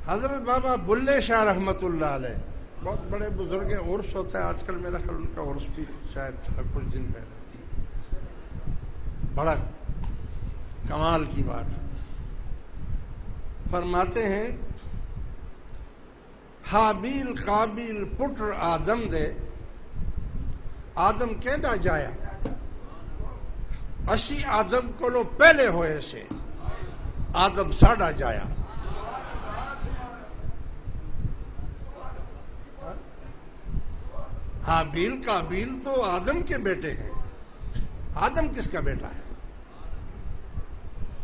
حضرت بابا بلے شاہ رحمت اللہ علیہ بہت بڑے بزرگ ہیں، عرس ہوتا ہے آج کل، میرا خیال ان کا عرس بھی شاید تھا کچھ دن پہلے، بڑا کمال کی بات ہے۔ فرماتے ہیں حابیل قابیل پٹر آدم دے، آدم کہندا جایا اسی آدم کو لو پہلے ہوئے سے، آدم ساڑا جایا۔ حابیل قابیل تو آدم کے بیٹے ہیں، آدم کس کا بیٹا ہے؟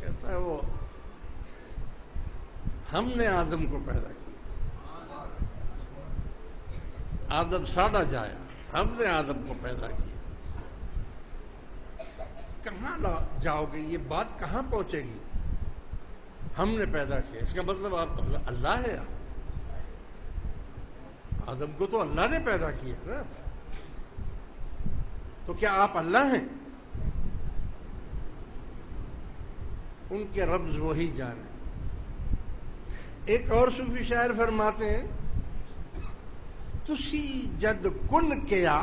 کہتا ہے وہ ہم نے آدم کو پیدا کیا، آدم ساڑا جایا، ہم نے آدم کو پیدا کیا۔ کہاں جاؤ گے؟ یہ بات کہاں پہنچے گی؟ ہم نے پیدا کیا، اس کا مطلب آپ اللہ ہے؟ آدم کو تو اللہ نے پیدا کیا نا، تو کیا آپ اللہ ہیں؟ ان کے رمز وہی جانے۔ ایک اور صوفی شاعر فرماتے ہیں تسی جد کن کیا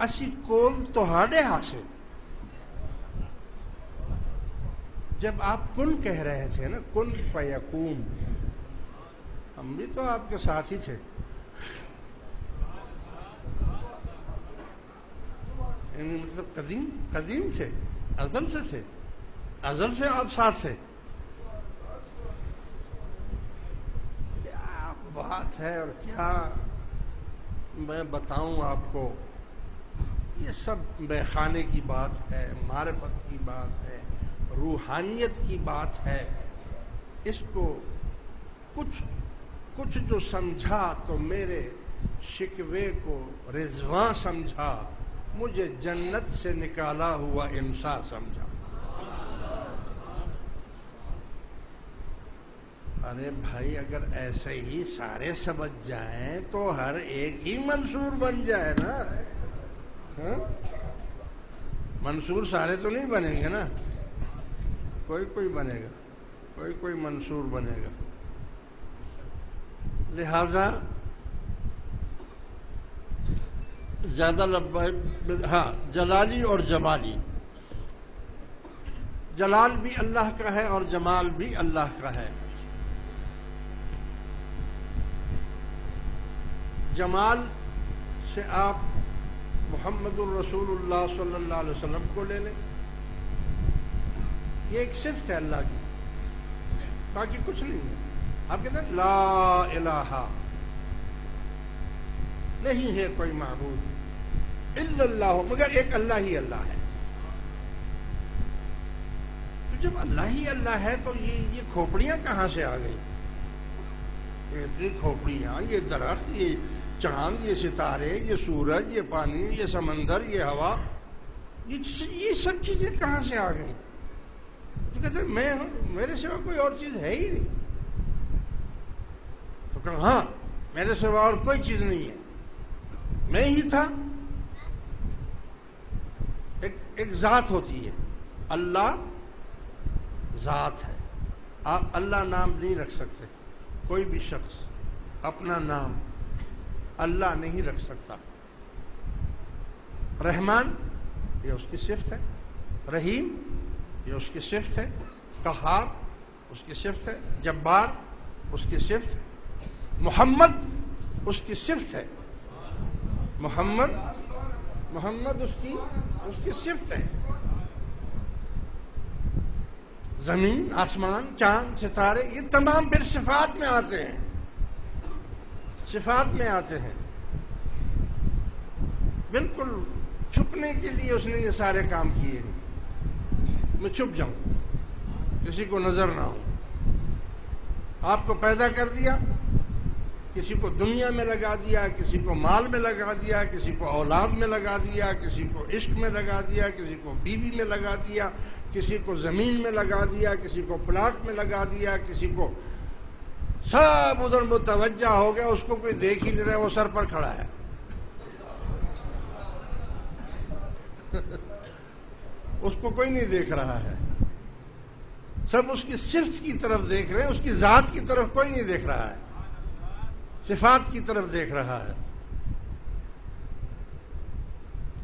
اسی کول تہاڈے ہاسے۔ جب آپ کن کہہ رہے تھے نا، کن فیکون، ہم بھی تو آپ کے ساتھ ہی تھے، یعنی مطلب قدیم تھے، ازل سے تھے، ازل سے آپ ساتھ تھے۔ کیا بات ہے اور کیا میں بتاؤں آپ کو، یہ سب میخانے کی بات ہے، معرفت کی بات ہے، روحانیت کی بات ہے۔ اس کو کچھ جو سمجھا تو میرے شکوے کو رضواں سمجھا، مجھے جنت سے نکالا ہوا انسان سمجھا۔ ارے بھائی اگر ایسے ہی سارے سمجھ جائیں تو ہر ایک ہی منصور بن جائے نا۔ منصور سارے تو نہیں بنیں گے نا، کوئی بنے گا، کوئی منصور بنے گا۔ لہذا زیادہ لمبا، ہاں، جلالی اور جمالی، جلال بھی اللہ کا ہے اور جمال بھی اللہ کا ہے۔ جمال سے آپ محمد الرسول اللہ صلی اللہ علیہ وسلم کو لے لیں، یہ ایک صفت ہے اللہ کی، باقی کچھ نہیں ہے۔ آپ کہتے ہیں لا الہ، نہیں ہے کوئی معبود الا اللہ، مگر ایک اللہ ہی اللہ ہے۔ تو جب اللہ ہی اللہ ہے تو یہ کھوپڑیاں کہاں سے آ گئی؟ اتنی کھوپڑیاں، یہ درخت، یہ چاند، یہ ستارے، یہ سورج، یہ پانی، یہ سمندر، یہ ہوا، یہ سب چیزیں کہاں سے آ گئی؟ تو کہتے ہیں میں ہوں، میرے سوا کوئی اور چیز ہے ہی نہیں۔ تو کہا ہاں، میرے سوا اور کوئی چیز نہیں ہے، میں ہی تھا۔ ایک ذات ہوتی ہے، اللہ ذات ہے۔ آپ اللہ نام نہیں رکھ سکتے، کوئی بھی شخص اپنا نام اللہ نہیں رکھ سکتا۔ رحمان یہ اس کی صفت ہے، رحیم یہ اس کی صفت ہے، قہار اس کی صفت ہے، جبار اس کی صفت ہے، محمد اس کی صفت ہے، محمد اس کی صفت ہے۔ زمین، آسمان، چاند، ستارے، یہ تمام پھر صفات میں آتے ہیں، صفات میں آتے ہیں۔ بالکل چھپنے کے لیے اس نے یہ سارے کام کیے ہیں، میں چھپ جاؤں، کسی کو نظر نہ ہو۔ آپ کو پیدا کر دیا، کسی کو دنیا میں لگا دیا، کسی کو مال میں لگا دیا، کسی کو اولاد میں لگا دیا، کسی کو عشق میں لگا دیا، کسی کو بیوی میں لگا دیا، کسی کو زمین میں لگا دیا، کسی کو پلاٹ میں لگا دیا، کسی کو، سب ادھر متوجہ ہو گیا، اس کو کوئی دیکھ ہی نہیں رہا، وہ سر پر کھڑا ہے۔ اس کو کوئی نہیں دیکھ رہا ہے۔ سب اس کی صفت کی طرف دیکھ رہے ہیں، اس کی ذات کی طرف کوئی نہیں دیکھ رہا ہے، صفات کی طرف دیکھ رہا ہے۔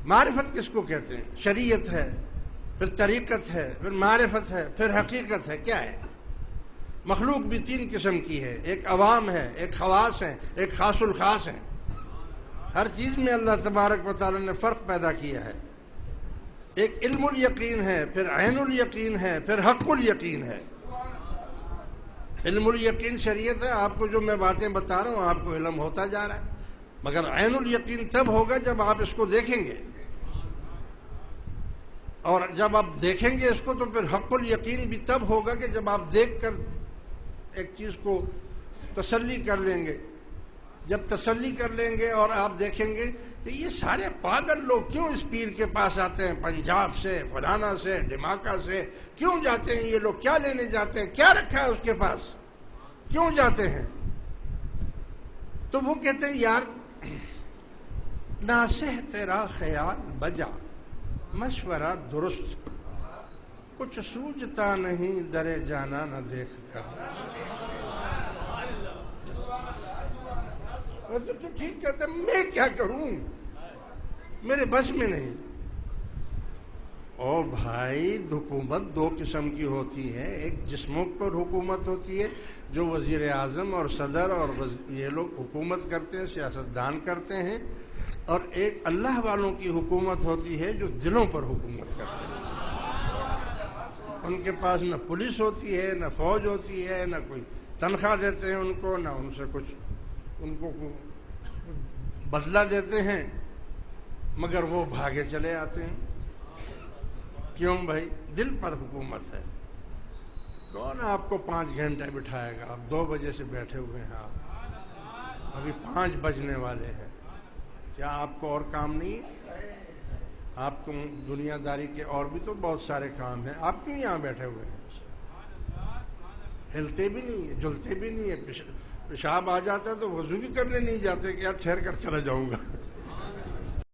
معرفت کس کو کہتے ہیں؟ شریعت ہے، پھر طریقت ہے، پھر معرفت ہے، پھر حقیقت ہے۔ کیا ہے؟ مخلوق بھی تین قسم کی ہے، ایک عوام ہے، ایک خواص ہے، ایک خاص الخاص ہے۔ ہر چیز میں اللہ تبارک و تعالی نے فرق پیدا کیا ہے۔ ایک علم الیقین ہے، پھر عین الیقین ہے، پھر حق الیقین ہے۔ علم الیقین شریعت ہے، آپ کو جو میں باتیں بتا رہا ہوں آپ کو علم ہوتا جا رہا ہے، مگر عین الیقین تب ہوگا جب آپ اس کو دیکھیں گے، اور جب آپ دیکھیں گے اس کو تو پھر حق الیقین بھی تب ہوگا کہ جب آپ دیکھ کر ایک چیز کو تسلی کر لیں گے۔ جب تسلی کر لیں گے اور آپ دیکھیں گے کہ یہ سارے پاگل لوگ کیوں اس پیر کے پاس آتے ہیں، پنجاب سے، فلانا سے، ڈھماکہ سے کیوں جاتے ہیں، یہ لوگ کیا لینے جاتے ہیں، کیا رکھا ہے اس کے پاس، کیوں جاتے ہیں؟ تو وہ کہتے ہیں یار ناصح تیرا خیال بجا، مشورہ درست، کچھ سوجتا نہیں درے جانا نہ دیکھ کر۔ تو ٹھیک کہتے ہیں، میں کیا کروں، میرے بس میں نہیں۔ اور بھائی حکومت دو قسم کی ہوتی ہے، ایک جسموں پر حکومت ہوتی ہے جو وزیر اعظم اور صدر اور یہ لوگ حکومت کرتے ہیں، سیاستدان کرتے ہیں، اور ایک اللہ والوں کی حکومت ہوتی ہے جو دلوں پر حکومت کرتے ہیں۔ ان کے پاس نہ پولیس ہوتی ہے، نہ فوج ہوتی ہے، نہ کوئی تنخواہ دیتے ہیں ان کو، نہ ان سے کچھ ان کو بدلہ دیتے ہیں، مگر وہ بھاگے چلے آتے ہیں۔ کیوں بھائی؟ دل پر حکومت ہے۔ کون آپ کو 5 گھنٹے بٹھائے گا؟ آپ 2 بجے سے بیٹھے ہوئے ہیں، آپ ابھی 5 بجنے والے ہیں، کیا آپ کو اور کام نہیں ہے؟ آپ کو دنیا داری کے اور بھی تو بہت سارے کام ہیں، آپ کیوں یہاں بیٹھے ہوئے ہیں؟ ہلتے بھی نہیں ہے، جلتے بھی نہیں ہے، پیشاب آ جاتا ہے تو وضو بھی کرنے نہیں جاتے کہ یار ٹھہر کر چلا جاؤں گا۔